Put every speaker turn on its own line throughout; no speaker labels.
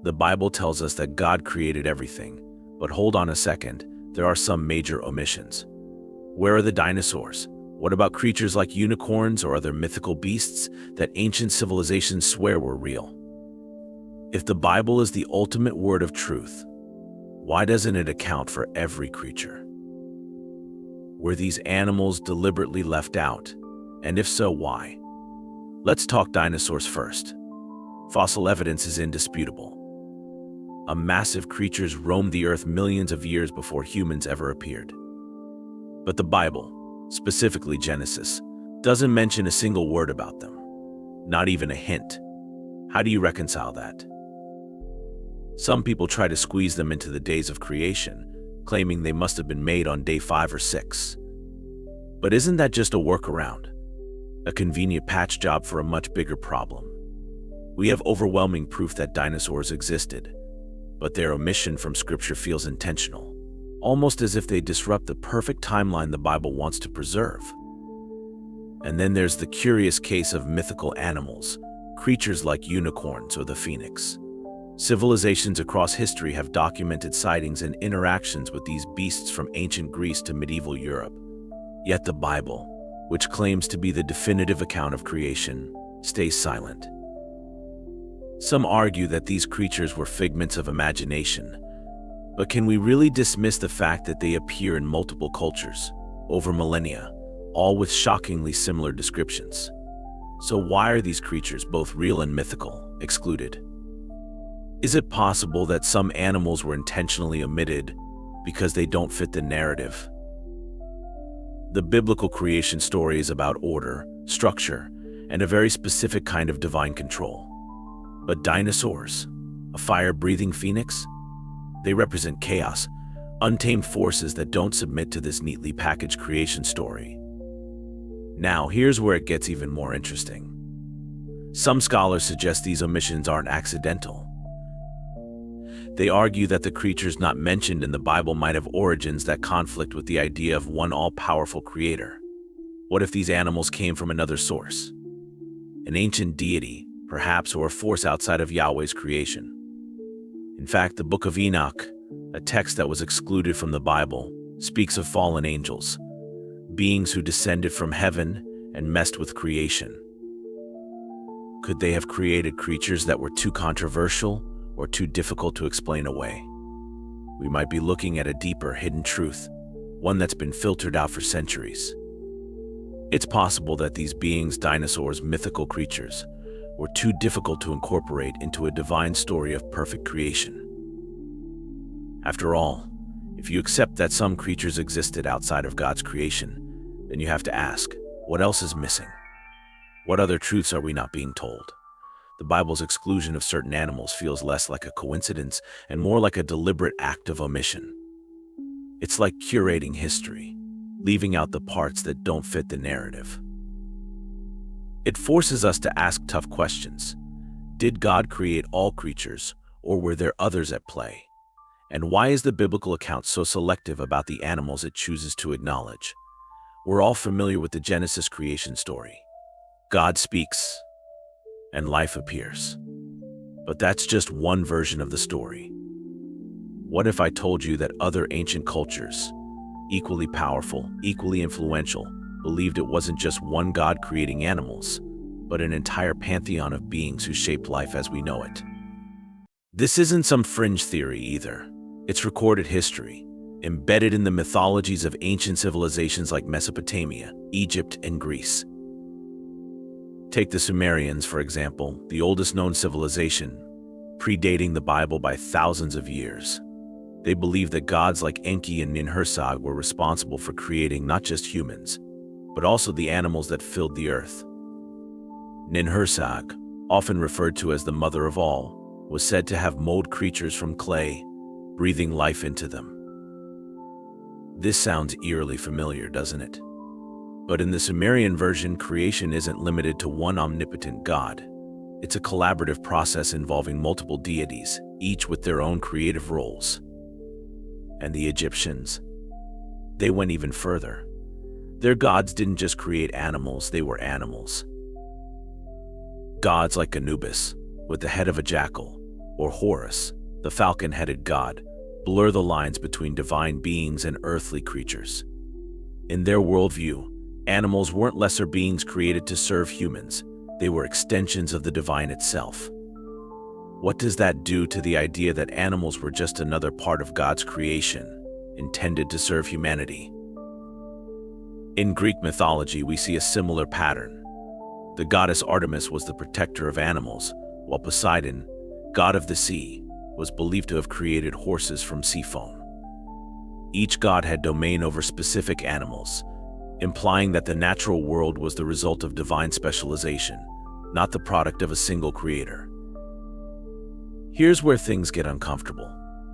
The Bible tells us that God created everything, but hold on a second, there are some major omissions. Where are the dinosaurs? What about creatures like unicorns or other mythical beasts that ancient civilizations swear were real? If the Bible is the ultimate word of truth, why doesn't it account for every creature? Were these animals deliberately left out? And if so, why? Let's talk dinosaurs first. Fossil evidence is indisputable. Massive creatures roamed the earth millions of years before humans ever appeared. But the Bible, specifically Genesis, doesn't mention a single word about them. Not even a hint. How do you reconcile that? Some people try to squeeze them into the days of creation, claiming they must have been made on day 5 or 6. But isn't that just a workaround? A convenient patch job for a much bigger problem? We have overwhelming proof that dinosaurs existed, but their omission from Scripture feels intentional, almost as if they disrupt the perfect timeline the Bible wants to preserve. And then there's the curious case of mythical animals, creatures like unicorns or the phoenix. Civilizations across history have documented sightings and interactions with these beasts from ancient Greece to medieval Europe. Yet the Bible, which claims to be the definitive account of creation, stays silent. Some argue that these creatures were figments of imagination, but can we really dismiss the fact that they appear in multiple cultures, over millennia, all with shockingly similar descriptions? So why are these creatures, both real and mythical, excluded? Is it possible that some animals were intentionally omitted because they don't fit the narrative? The biblical creation story is about order, structure, and a very specific kind of divine control. But dinosaurs, a fire-breathing phoenix, they represent chaos, untamed forces that don't submit to this neatly packaged creation story. Now, here's where it gets even more interesting. Some scholars suggest these omissions aren't accidental. They argue that the creatures not mentioned in the Bible might have origins that conflict with the idea of one all-powerful creator. What if these animals came from another source? An ancient deity, perhaps, or a force outside of Yahweh's creation. In fact, the Book of Enoch, a text that was excluded from the Bible, speaks of fallen angels, beings who descended from heaven and messed with creation. Could they have created creatures that were too controversial or too difficult to explain away? We might be looking at a deeper, hidden truth, one that's been filtered out for centuries. It's possible that these beings, dinosaurs, mythical creatures, were too difficult to incorporate into a divine story of perfect creation. After all, if you accept that some creatures existed outside of God's creation, then you have to ask, what else is missing? What other truths are we not being told? The Bible's exclusion of certain animals feels less like a coincidence and more like a deliberate act of omission. It's like curating history, leaving out the parts that don't fit the narrative. It forces us to ask tough questions. Did God create all creatures, or were there others at play? And why is the biblical account so selective about the animals it chooses to acknowledge? We're all familiar with the Genesis creation story. God speaks, and life appears. But that's just one version of the story. What if I told you that other ancient cultures, equally powerful, equally influential, believed it wasn't just one God creating animals, but an entire pantheon of beings who shaped life as we know it? This isn't some fringe theory either. It's recorded history, embedded in the mythologies of ancient civilizations like Mesopotamia, Egypt, and Greece. Take the Sumerians, for example, the oldest known civilization, predating the Bible by thousands of years. They believed that gods like Enki and Ninhursag were responsible for creating not just humans, but also the animals that filled the earth. Ninhursag, often referred to as the mother of all, was said to have molded creatures from clay, breathing life into them. This sounds eerily familiar, doesn't it? But in the Sumerian version, creation isn't limited to one omnipotent god. It's a collaborative process involving multiple deities, each with their own creative roles. And the Egyptians? They went even further. Their gods didn't just create animals, they were animals. Gods like Anubis, with the head of a jackal, or Horus, the falcon-headed god, blur the lines between divine beings and earthly creatures. In their worldview, animals weren't lesser beings created to serve humans. They were extensions of the divine itself. What does that do to the idea that animals were just another part of God's creation, intended to serve humanity? In Greek mythology, we see a similar pattern. The goddess Artemis was the protector of animals, while Poseidon, god of the sea, was believed to have created horses from sea foam. Each god had domain over specific animals, implying that the natural world was the result of divine specialization, not the product of a single creator. Here's where things get uncomfortable.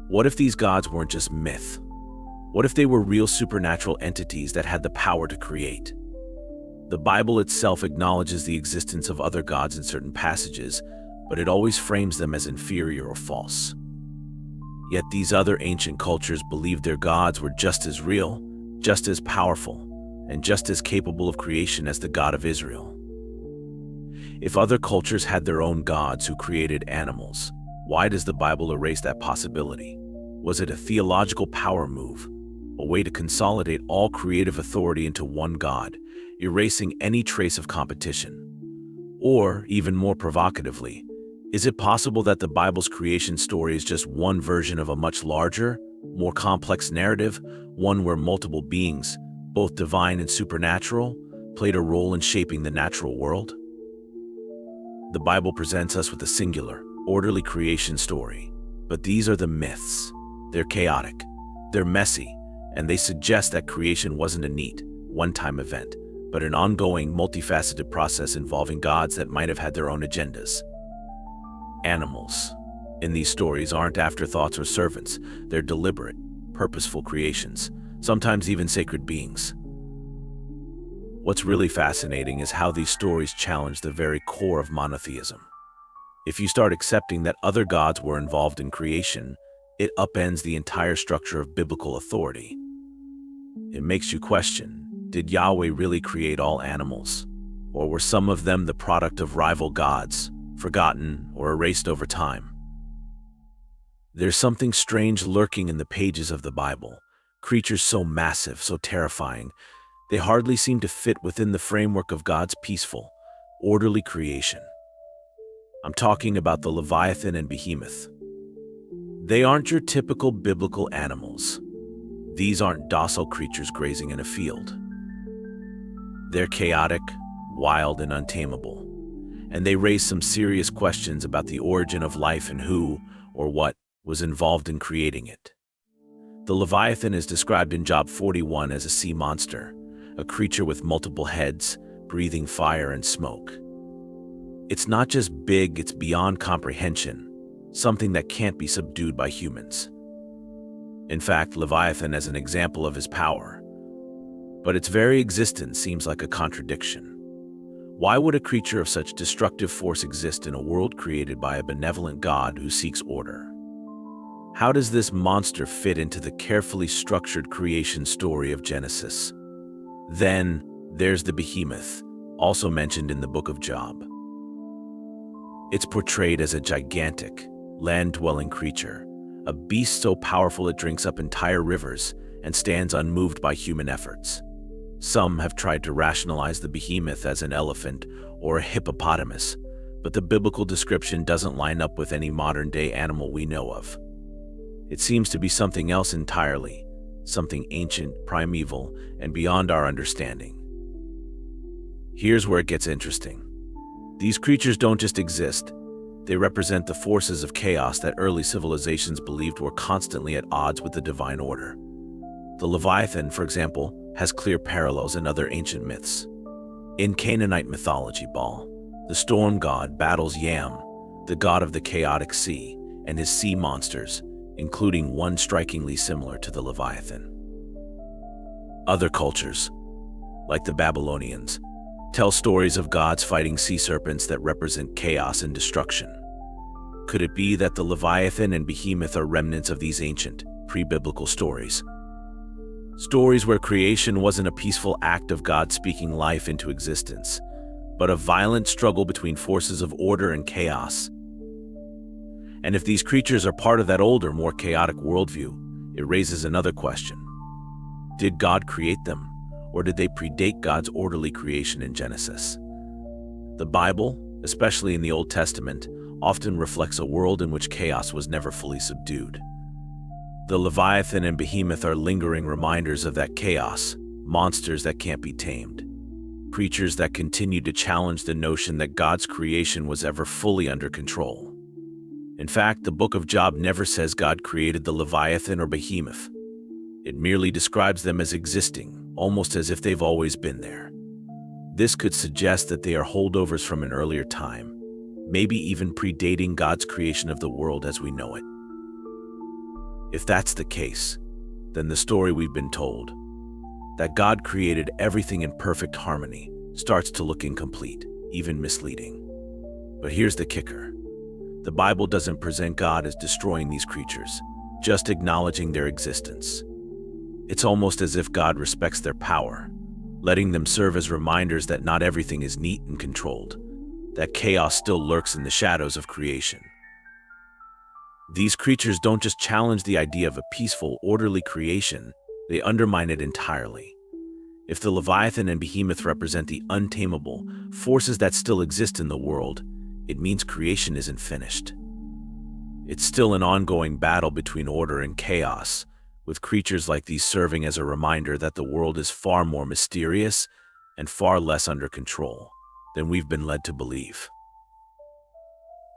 What if these gods weren't just myth? What if they were real supernatural entities that had the power to create? The Bible itself acknowledges the existence of other gods in certain passages, but it always frames them as inferior or false. Yet these other ancient cultures believed their gods were just as real, just as powerful, and just as capable of creation as the God of Israel. If other cultures had their own gods who created animals, why does the Bible erase that possibility? Was it a theological power move, a way to consolidate all creative authority into one God, erasing any trace of competition? Or, even more provocatively, is it possible that the Bible's creation story is just one version of a much larger, more complex narrative, one where multiple beings, both divine and supernatural, played a role in shaping the natural world? The Bible presents us with a singular, orderly creation story, but these are the myths. They're chaotic, they're messy, and they suggest that creation wasn't a neat, one-time event, but an ongoing, multifaceted process involving gods that might have had their own agendas. Animals in these stories aren't afterthoughts or servants. They're deliberate, purposeful creations, sometimes even sacred beings. What's really fascinating is how these stories challenge the very core of monotheism. If you start accepting that other gods were involved in creation, it upends the entire structure of biblical authority. It makes you question, did Yahweh really create all animals? Or were some of them the product of rival gods, forgotten or erased over time? There's something strange lurking in the pages of the Bible. Creatures so massive, so terrifying, they hardly seem to fit within the framework of God's peaceful, orderly creation. I'm talking about the Leviathan and Behemoth. They aren't your typical biblical animals. These aren't docile creatures grazing in a field. They're chaotic, wild, and untamable, and they raise some serious questions about the origin of life and who, or what, was involved in creating it. The Leviathan is described in Job 41 as a sea monster, a creature with multiple heads, breathing fire and smoke. It's not just big, it's beyond comprehension, something that can't be subdued by humans. In fact, Leviathan is an example of his power, but its very existence seems like a contradiction. Why would a creature of such destructive force exist in a world created by a benevolent God who seeks order? How does this monster fit into the carefully structured creation story of Genesis? Then, there's the Behemoth, also mentioned in the book of Job. It's portrayed as a gigantic, land-dwelling creature, a beast so powerful it drinks up entire rivers and stands unmoved by human efforts. Some have tried to rationalize the Behemoth as an elephant or a hippopotamus, but the biblical description doesn't line up with any modern-day animal we know of. It seems to be something else entirely, something ancient, primeval, and beyond our understanding. Here's where it gets interesting. These creatures don't just exist. They represent the forces of chaos that early civilizations believed were constantly at odds with the divine order. The Leviathan, for example, has clear parallels in other ancient myths. In Canaanite mythology, Baal, the storm god, battles Yam, the god of the chaotic sea, and his sea monsters, including one strikingly similar to the Leviathan. Other cultures, like the Babylonians, tell stories of gods fighting sea serpents that represent chaos and destruction. Could it be that the Leviathan and Behemoth are remnants of these ancient, pre-biblical stories? Stories where creation wasn't a peaceful act of God speaking life into existence, but a violent struggle between forces of order and chaos. And if these creatures are part of that older, more chaotic worldview, it raises another question. Did God create them, or did they predate God's orderly creation in Genesis? The Bible, especially in the Old Testament, often reflects a world in which chaos was never fully subdued. The Leviathan and Behemoth are lingering reminders of that chaos, monsters that can't be tamed, creatures that continue to challenge the notion that God's creation was ever fully under control. In fact, the book of Job never says God created the Leviathan or Behemoth. It merely describes them as existing, almost as if they've always been there. This could suggest that they are holdovers from an earlier time, maybe even predating God's creation of the world as we know it. If that's the case, then the story we've been told, that God created everything in perfect harmony, starts to look incomplete, even misleading. But here's the kicker. The Bible doesn't present God as destroying these creatures, just acknowledging their existence. It's almost as if God respects their power, letting them serve as reminders that not everything is neat and controlled, that chaos still lurks in the shadows of creation. These creatures don't just challenge the idea of a peaceful, orderly creation, they undermine it entirely. If the Leviathan and Behemoth represent the untamable forces that still exist in the world, it means creation isn't finished. It's still an ongoing battle between order and chaos, with creatures like these serving as a reminder that the world is far more mysterious and far less under control than we've been led to believe.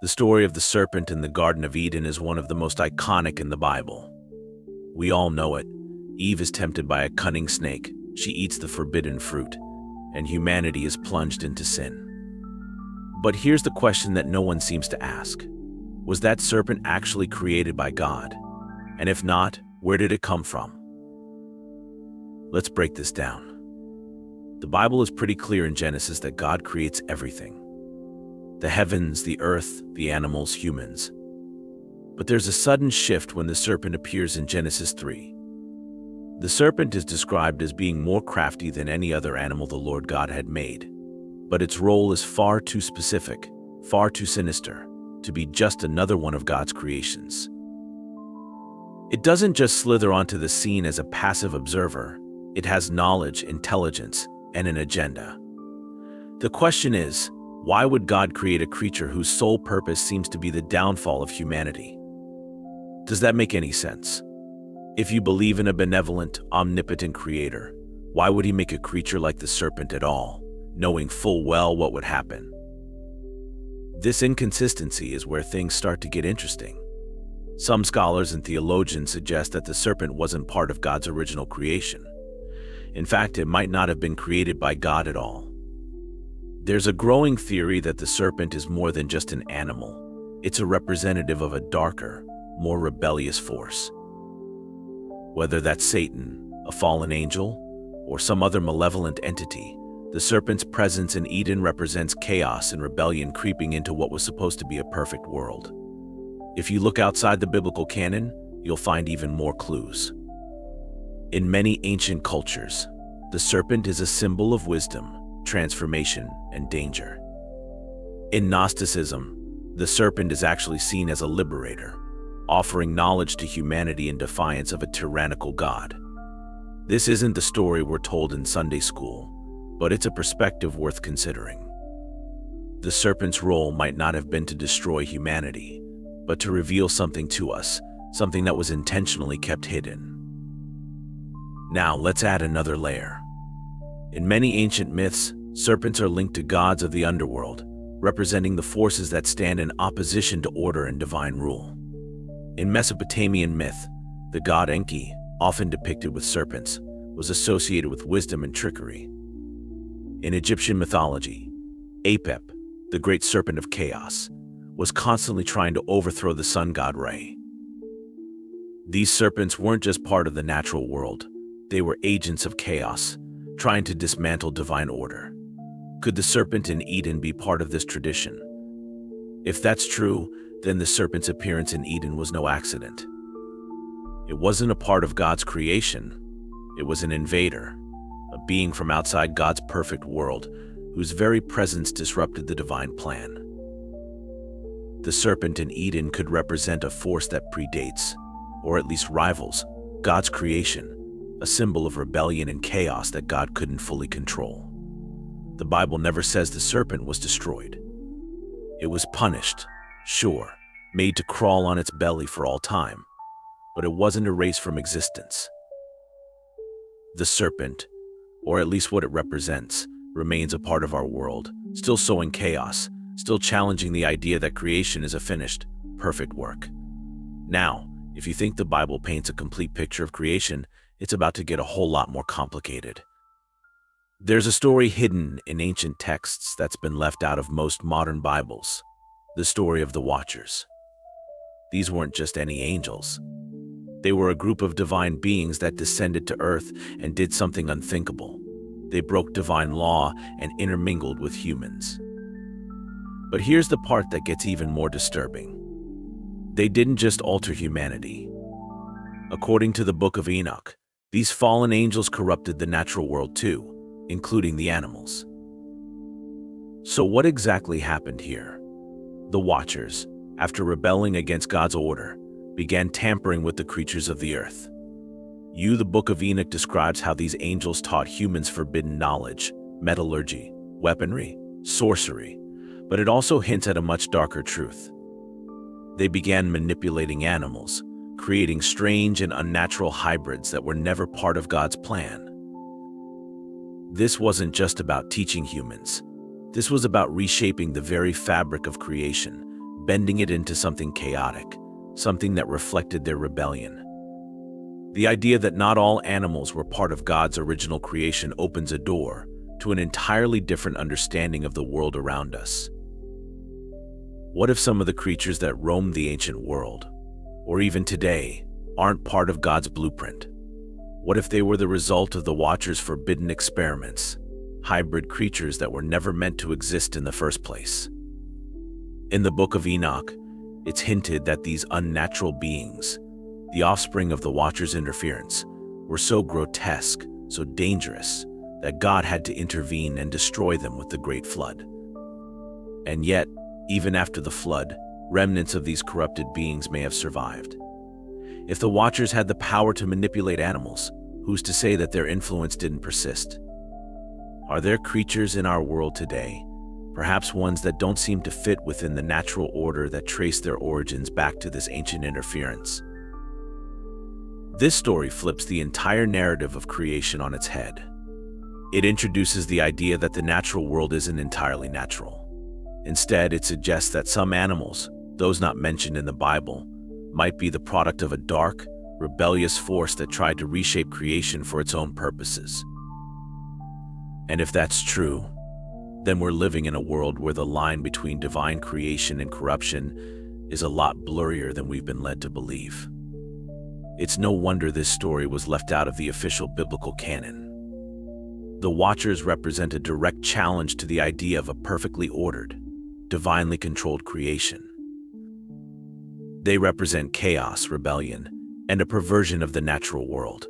The story of the serpent in the Garden of Eden is one of the most iconic in the Bible. We all know it. Eve is tempted by a cunning snake, she eats the forbidden fruit, and humanity is plunged into sin. But here's the question that no one seems to ask. Was that serpent actually created by God? And if not, where did it come from? Let's break this down. The Bible is pretty clear in Genesis that God creates everything. The heavens, the earth, the animals, humans. But there's a sudden shift when the serpent appears in Genesis 3. The serpent is described as being more crafty than any other animal the Lord God had made. But its role is far too specific, far too sinister, to be just another one of God's creations. It doesn't just slither onto the scene as a passive observer. It has knowledge, intelligence, and an agenda. The question is, why would God create a creature whose sole purpose seems to be the downfall of humanity? Does that make any sense? If you believe in a benevolent, omnipotent creator, why would he make a creature like the serpent at all, knowing full well what would happen? This inconsistency is where things start to get interesting. Some scholars and theologians suggest that the serpent wasn't part of God's original creation. In fact, it might not have been created by God at all. There's a growing theory that the serpent is more than just an animal. It's a representative of a darker, more rebellious force. Whether that's Satan, a fallen angel, or some other malevolent entity, the serpent's presence in Eden represents chaos and rebellion creeping into what was supposed to be a perfect world. If you look outside the biblical canon, you'll find even more clues. In many ancient cultures, the serpent is a symbol of wisdom, transformation, and danger. In Gnosticism, the serpent is actually seen as a liberator, offering knowledge to humanity in defiance of a tyrannical God. This isn't the story we're told in Sunday school, but it's a perspective worth considering. The serpent's role might not have been to destroy humanity, but to reveal something to us, something that was intentionally kept hidden. Now, let's add another layer. In many ancient myths, serpents are linked to gods of the underworld, representing the forces that stand in opposition to order and divine rule. In Mesopotamian myth, the god Enki, often depicted with serpents, was associated with wisdom and trickery. In Egyptian mythology, Apep, the great serpent of chaos, was constantly trying to overthrow the sun god Re. These serpents weren't just part of the natural world, they were agents of chaos, trying to dismantle divine order. Could the serpent in Eden be part of this tradition? If that's true, then the serpent's appearance in Eden was no accident. It wasn't a part of God's creation, it was an invader, a being from outside God's perfect world, whose very presence disrupted the divine plan. The serpent in Eden could represent a force that predates, or at least rivals, God's creation, a symbol of rebellion and chaos that God couldn't fully control. The Bible never says the serpent was destroyed. It was punished, sure, made to crawl on its belly for all time, but it wasn't erased from existence. The serpent, or at least what it represents, remains a part of our world, still sowing chaos, still challenging the idea that creation is a finished, perfect work. Now, if you think the Bible paints a complete picture of creation, it's about to get a whole lot more complicated. There's a story hidden in ancient texts that's been left out of most modern Bibles, the story of the Watchers. These weren't just any angels. They were a group of divine beings that descended to earth and did something unthinkable. They broke divine law and intermingled with humans. But here's the part that gets even more disturbing. They didn't just alter humanity. According to the Book of Enoch, these fallen angels corrupted the natural world too, including the animals. So what exactly happened here? The Watchers, after rebelling against God's order, began tampering with the creatures of the earth. The Book of Enoch describes how these angels taught humans forbidden knowledge, metallurgy, weaponry, sorcery, but it also hints at a much darker truth. They began manipulating animals, creating strange and unnatural hybrids that were never part of God's plan. This wasn't just about teaching humans. This was about reshaping the very fabric of creation, bending it into something chaotic, something that reflected their rebellion. The idea that not all animals were part of God's original creation opens a door to an entirely different understanding of the world around us. What if some of the creatures that roamed the ancient world, or even today, aren't part of God's blueprint? What if they were the result of the Watchers' forbidden experiments, hybrid creatures that were never meant to exist in the first place? In the Book of Enoch, it's hinted that these unnatural beings, the offspring of the Watchers' interference, were so grotesque, so dangerous, that God had to intervene and destroy them with the Great Flood. And yet, even after the flood, remnants of these corrupted beings may have survived. If the Watchers had the power to manipulate animals, who's to say that their influence didn't persist? Are there creatures in our world today, perhaps ones that don't seem to fit within the natural order that trace their origins back to this ancient interference? This story flips the entire narrative of creation on its head. It introduces the idea that the natural world isn't entirely natural. Instead, it suggests that some animals, those not mentioned in the Bible, might be the product of a dark, rebellious force that tried to reshape creation for its own purposes. And if that's true, then we're living in a world where the line between divine creation and corruption is a lot blurrier than we've been led to believe. It's no wonder this story was left out of the official biblical canon. The Watchers represent a direct challenge to the idea of a perfectly ordered, divinely controlled creation. They represent chaos, rebellion, and a perversion of the natural world.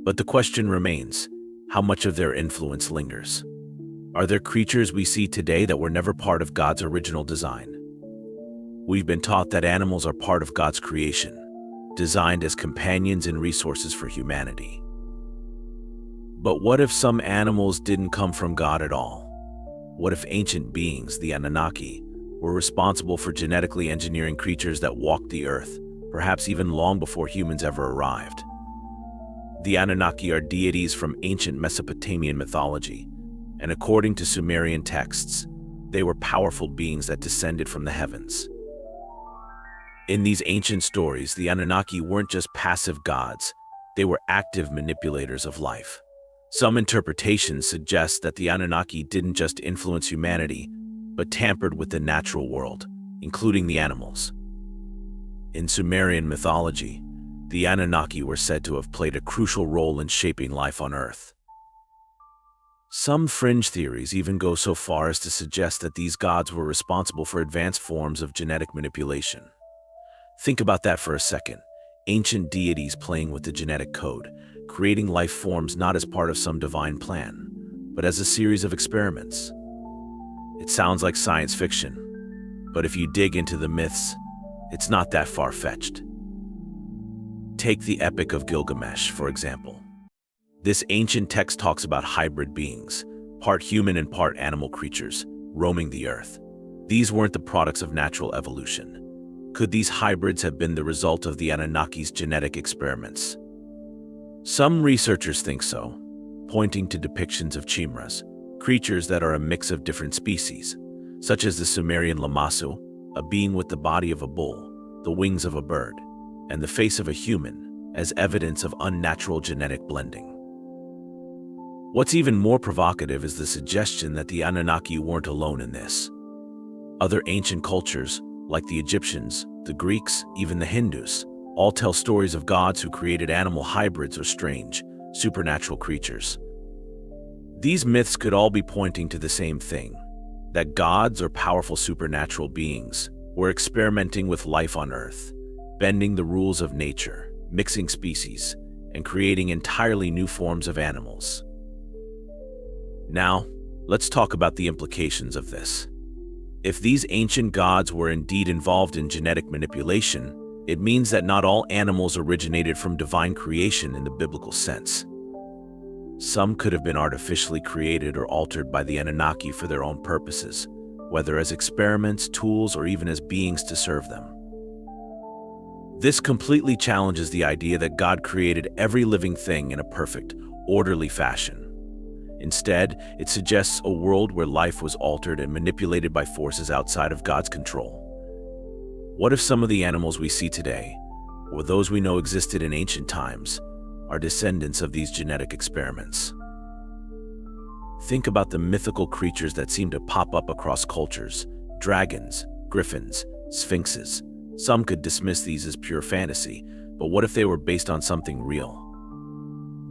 But the question remains, how much of their influence lingers? Are there creatures we see today that were never part of God's original design? We've been taught that animals are part of God's creation, designed as companions and resources for humanity. But what if some animals didn't come from God at all? What if ancient beings, the Anunnaki, were responsible for genetically engineering creatures that walked the earth, perhaps even long before humans ever arrived? The Anunnaki are deities from ancient Mesopotamian mythology, and according to Sumerian texts, they were powerful beings that descended from the heavens. In these ancient stories, the Anunnaki weren't just passive gods, they were active manipulators of life. Some interpretations suggest that the Anunnaki didn't just influence humanity, but tampered with the natural world, including the animals. In Sumerian mythology, the Anunnaki were said to have played a crucial role in shaping life on Earth. Some fringe theories even go so far as to suggest that these gods were responsible for advanced forms of genetic manipulation. Think about that for a second. Ancient deities playing with the genetic code, creating life forms not as part of some divine plan, but as a series of experiments. It sounds like science fiction, But if you dig into the myths, it's not that far-fetched. Take the Epic of Gilgamesh, for example. This ancient text talks about hybrid beings, part human and part animal creatures, roaming the earth. These weren't the products of natural evolution. Could these hybrids have been the result of the Anunnaki's genetic experiments? Some researchers think so, pointing to depictions of chimras, creatures that are a mix of different species, such as the Sumerian Lamassu, a being with the body of a bull, the wings of a bird, and the face of a human, as evidence of unnatural genetic blending. What's even more provocative is the suggestion that the Anunnaki weren't alone in this. Other ancient cultures, like the Egyptians, the Greeks, even the Hindus, all tell stories of gods who created animal hybrids or strange, supernatural creatures. These myths could all be pointing to the same thing, that gods or powerful supernatural beings were experimenting with life on Earth, bending the rules of nature, mixing species, and creating entirely new forms of animals. Now, let's talk about the implications of this. If these ancient gods were indeed involved in genetic manipulation, it means that not all animals originated from divine creation in the biblical sense. Some could have been artificially created or altered by the Anunnaki for their own purposes, whether as experiments, tools, or even as beings to serve them. This completely challenges the idea that God created every living thing in a perfect, orderly fashion. Instead, it suggests a world where life was altered and manipulated by forces outside of God's control. What if some of the animals we see today, or those we know existed in ancient times, are descendants of these genetic experiments? Think about the mythical creatures that seem to pop up across cultures: dragons, griffins, sphinxes. Some could dismiss these as pure fantasy, but what if they were based on something real?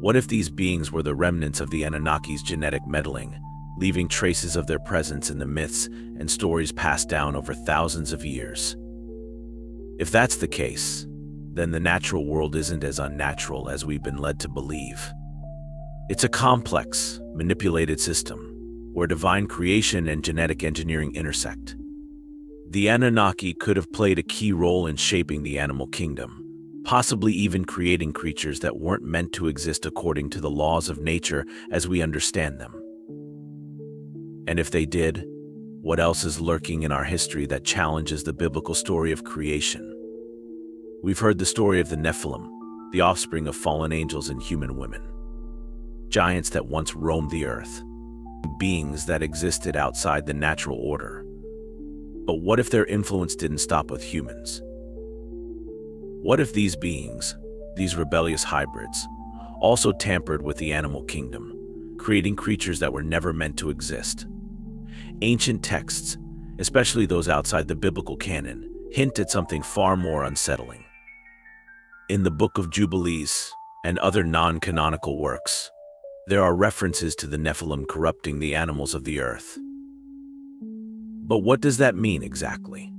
What if these beings were the remnants of the Anunnaki's genetic meddling, leaving traces of their presence in the myths and stories passed down over thousands of years? If that's the case, then the natural world isn't as unnatural as we've been led to believe. It's a complex, manipulated system, where divine creation and genetic engineering intersect. The Anunnaki could have played a key role in shaping the animal kingdom, possibly even creating creatures that weren't meant to exist according to the laws of nature as we understand them. And if they did, what else is lurking in our history that challenges the biblical story of creation? We've heard the story of the Nephilim, the offspring of fallen angels and human women. Giants that once roamed the earth, beings that existed outside the natural order. But what if their influence didn't stop with humans? What if these beings, these rebellious hybrids, also tampered with the animal kingdom, creating creatures that were never meant to exist? Ancient texts, especially those outside the biblical canon, hint at something far more unsettling. In the Book of Jubilees and other non-canonical works, there are references to the Nephilim corrupting the animals of the earth. But what does that mean exactly?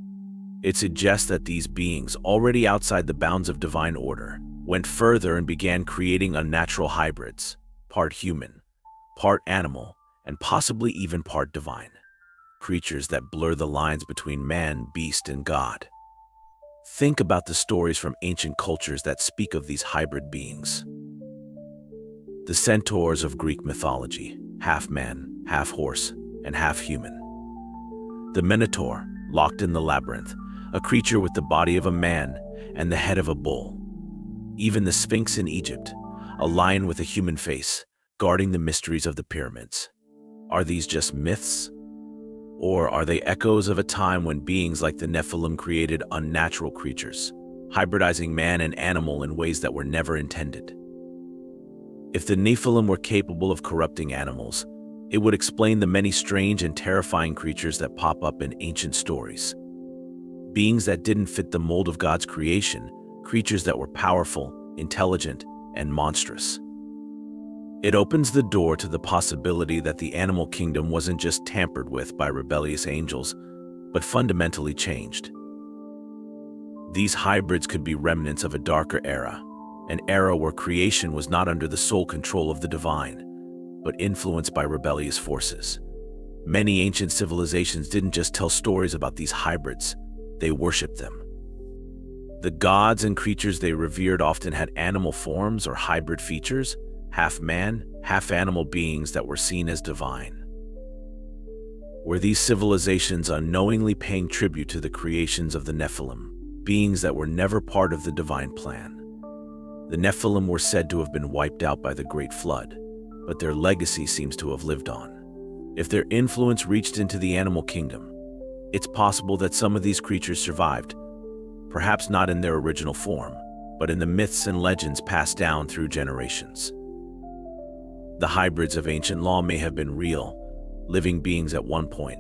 It suggests that these beings, already outside the bounds of divine order, went further and began creating unnatural hybrids, part human, part animal, and possibly even part divine. Creatures that blur the lines between man, beast, and God. Think about the stories from ancient cultures that speak of these hybrid beings. The centaurs of Greek mythology, half man, half horse, and half human. The Minotaur, locked in the labyrinth, a creature with the body of a man and the head of a bull. Even the Sphinx in Egypt, a lion with a human face, guarding the mysteries of the pyramids. Are these just myths? Or are they echoes of a time when beings like the Nephilim created unnatural creatures, hybridizing man and animal in ways that were never intended? If the Nephilim were capable of corrupting animals, it would explain the many strange and terrifying creatures that pop up in ancient stories. Beings that didn't fit the mold of God's creation, creatures that were powerful, intelligent, and monstrous. It opens the door to the possibility that the animal kingdom wasn't just tampered with by rebellious angels, but fundamentally changed. These hybrids could be remnants of a darker era, an era where creation was not under the sole control of the divine, but influenced by rebellious forces. Many ancient civilizations didn't just tell stories about these hybrids, they worshipped them. The gods and creatures they revered often had animal forms or hybrid features, half man, half animal beings that were seen as divine. Were these civilizations unknowingly paying tribute to the creations of the Nephilim, beings that were never part of the divine plan? The Nephilim were said to have been wiped out by the Great Flood, but their legacy seems to have lived on. If their influence reached into the animal kingdom, it's possible that some of these creatures survived, perhaps not in their original form, but in the myths and legends passed down through generations. The hybrids of ancient law may have been real, living beings at one point,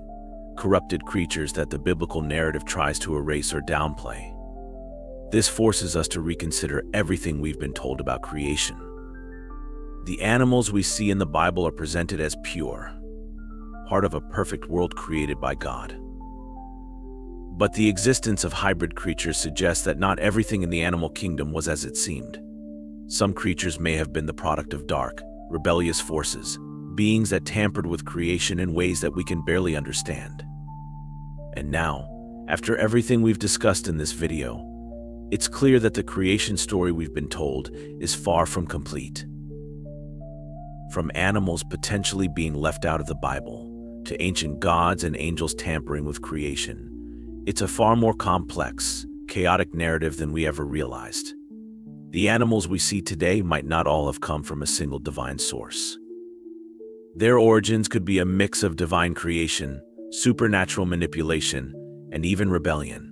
corrupted creatures that the biblical narrative tries to erase or downplay. This forces us to reconsider everything we've been told about creation. The animals we see in the Bible are presented as pure, part of a perfect world created by God. But the existence of hybrid creatures suggests that not everything in the animal kingdom was as it seemed. Some creatures may have been the product of dark, rebellious forces, beings that tampered with creation in ways that we can barely understand. And now, after everything we've discussed in this video, it's clear that the creation story we've been told is far from complete. From animals potentially being left out of the Bible, to ancient gods and angels tampering with creation, it's a far more complex, chaotic narrative than we ever realized. The animals we see today might not all have come from a single divine source. Their origins could be a mix of divine creation, supernatural manipulation, and even rebellion.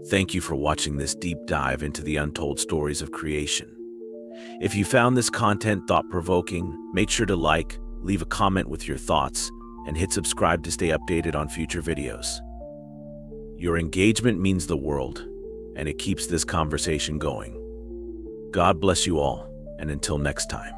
Thank you for watching this deep dive into the untold stories of creation. If you found this content thought-provoking, make sure to like, leave a comment with your thoughts, and hit subscribe to stay updated on future videos. Your engagement means the world, and it keeps this conversation going. God bless you all, and until next time.